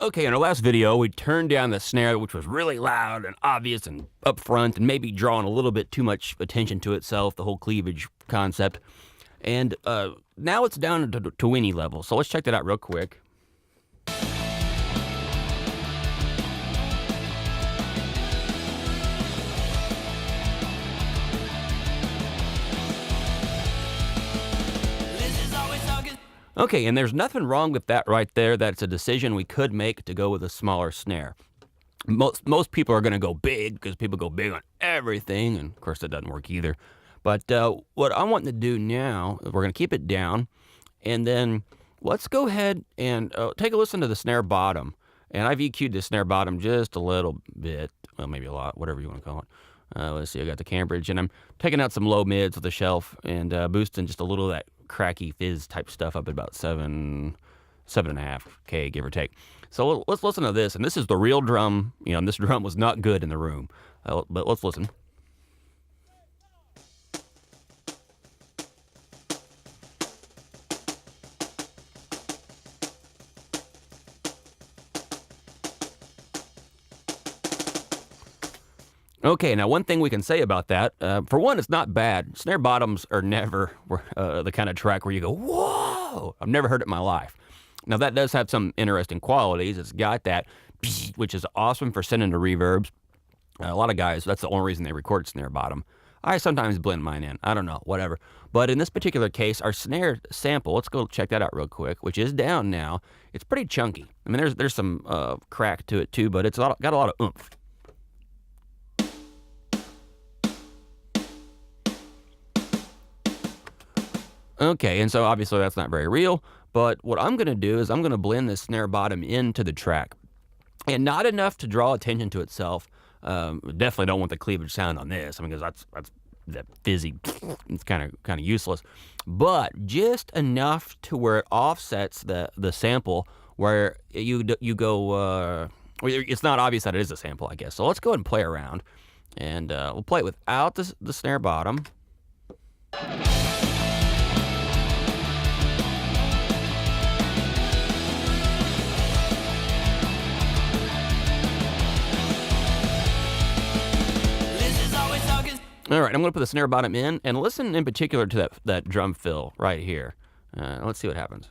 Okay, in our last video, we turned down the snare, which was really loud and obvious and upfront and maybe drawing a little bit too much attention to itself, the whole cleavage concept. And now it's down to Winnie level. So let's check that out real quick. Okay, and there's nothing wrong with that right there. That's a decision we could make to go with a smaller snare. Most people are going to go big because people go big on everything, and of course that doesn't work either. But what I want to do now, we're going to keep it down, and then let's go ahead and take a listen to the snare bottom. And I've EQ'd the snare bottom just a little bit, well, maybe a lot, whatever you want to call it. Let's see, I got the Cambridge, and I'm taking out some low mids with the shelf and boosting just a little of that cracky fizz type stuff up at about 7.5K, give or take. So let's listen to this, and this is the real drum. And this drum was not good in the room, but let's listen. Okay, now one thing we can say about that, for one, it's not bad. Snare bottoms are never the kind of track where you go, whoa! I've never heard it in my life. Now that does have some interesting qualities. It's got that, which is awesome for sending to reverbs. A lot of guys, that's the only reason they record snare bottom. I sometimes blend mine in. I don't know, whatever. But in this particular case, our snare sample, let's go check that out real quick, which is down now. It's pretty chunky. I mean, there's some crack to it too, but it's got a lot of oomph. Okay, and so obviously that's not very real, but what I'm going to do is I'm going to blend this snare bottom into the track. And not enough to draw attention to itself. Definitely don't want the cleavage sound on this. I mean, because that's that fizzy, it's kind of useless. But just enough to where it offsets the sample, where you go, it's not obvious that it is a sample, I guess. So let's go ahead and play around. And we'll play it without the snare bottom. All right, I'm going to put the snare bottom in, and listen in particular to that drum fill right here. Let's see what happens.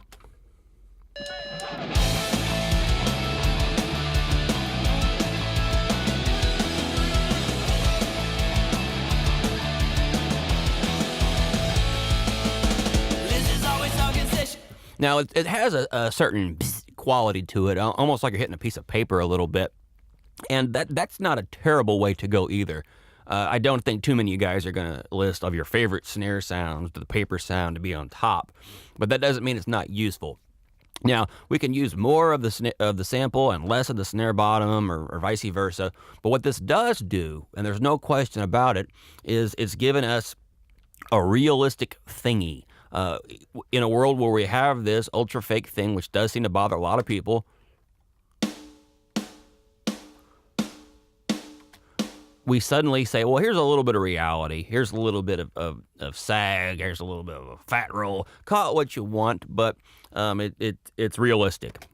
Now, it has a certain quality to it, almost like you're hitting a piece of paper a little bit. And that's not a terrible way to go either. I don't think too many of you guys are going to list of your favorite snare sounds to the paper sound to be on top, but that doesn't mean it's not useful. Now, we can use more of the sample and less of the snare bottom or vice versa, but what this does do, and there's no question about it, is it's given us a realistic thingy. In a world where we have this ultra fake thing, which does seem to bother a lot of people, we suddenly say, well, here's a little bit of reality. Here's a little bit of sag. Here's a little bit of a fat roll. Call it what you want, but it's realistic.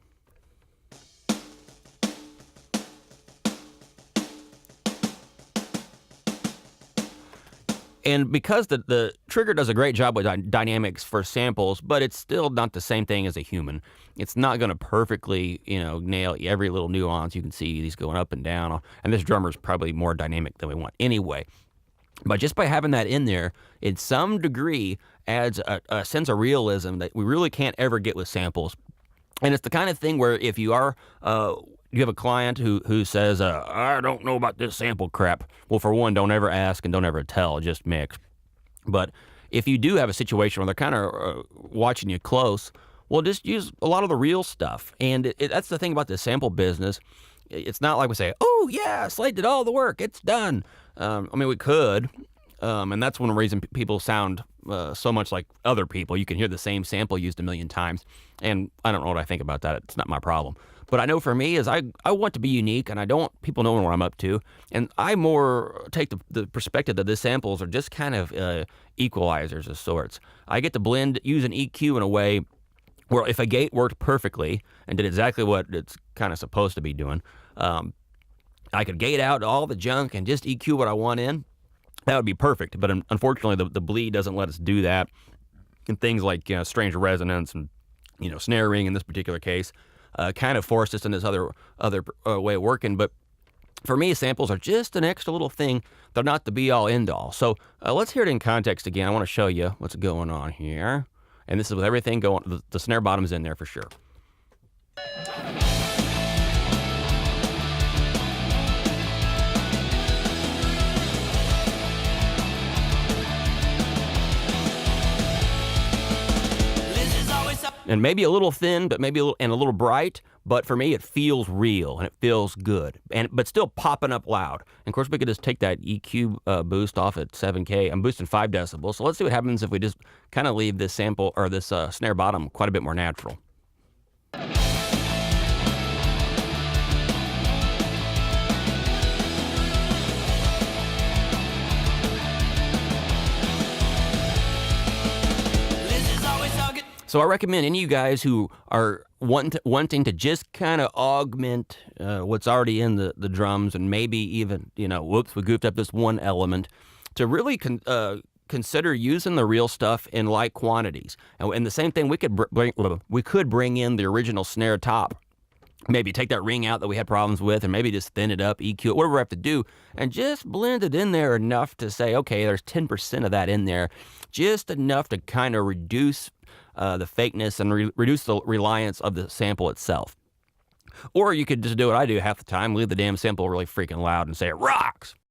And because the trigger does a great job with dynamics for samples, but it's still not the same thing as a human. It's not going to perfectly, nail every little nuance. You can see these going up and down. And this drummer's probably more dynamic than we want anyway. But just by having that in there, in some degree, adds a sense of realism that we really can't ever get with samples. And it's the kind of thing where if you are... you have a client who says, I don't know about this sample crap. Well, for one, don't ever ask and don't ever tell, just mix. But if you do have a situation where they're kind of watching you close, well, just use a lot of the real stuff. And that's the thing about the sample business. It's not like we say, oh, yeah, Slade did all the work. It's done. I mean, we could. And that's one reason people sound so much like other people. You can hear the same sample used a million times. And I don't know what I think about that. It's not my problem. But I know for me is I want to be unique, and I don't want people knowing what I'm up to. And I more take the perspective that the samples are just kind of equalizers of sorts. I get to use an EQ in a way Well, if a gate worked perfectly and did exactly what it's kind of supposed to be doing, um, I could gate out all the junk and just EQ what I want in. That would be perfect. But unfortunately, the bleed doesn't let us do that. And things like strange resonance and snare ring in this particular case kind of forced us in this other way of working. But for me, samples are just an extra little thing. They're not the be all end all. So let's hear it in context again. I want to show you what's going on here. And this is with everything going. The snare bottom's in there for sure. And maybe a little thin, but maybe a little bright. But for me, it feels real and it feels good, but still popping up loud. And of course, we could just take that EQ boost off at 7K. I'm boosting 5 decibels. So let's see what happens if we just kind of leave this sample or this snare bottom quite a bit more natural. So I recommend any of you guys who are wanting to just kind of augment what's already in the drums and maybe even, whoops, we goofed up this one element, to really consider using the real stuff in light quantities. And the same thing, we could bring in the original snare top. Maybe take that ring out that we had problems with and maybe just thin it up, EQ it, whatever we have to do, and just blend it in there enough to say, okay, there's 10% of that in there, just enough to kind of reduce the fakeness and reduce the reliance of the sample itself. Or you could just do what I do half the time, leave the damn sample really freaking loud and say it rocks.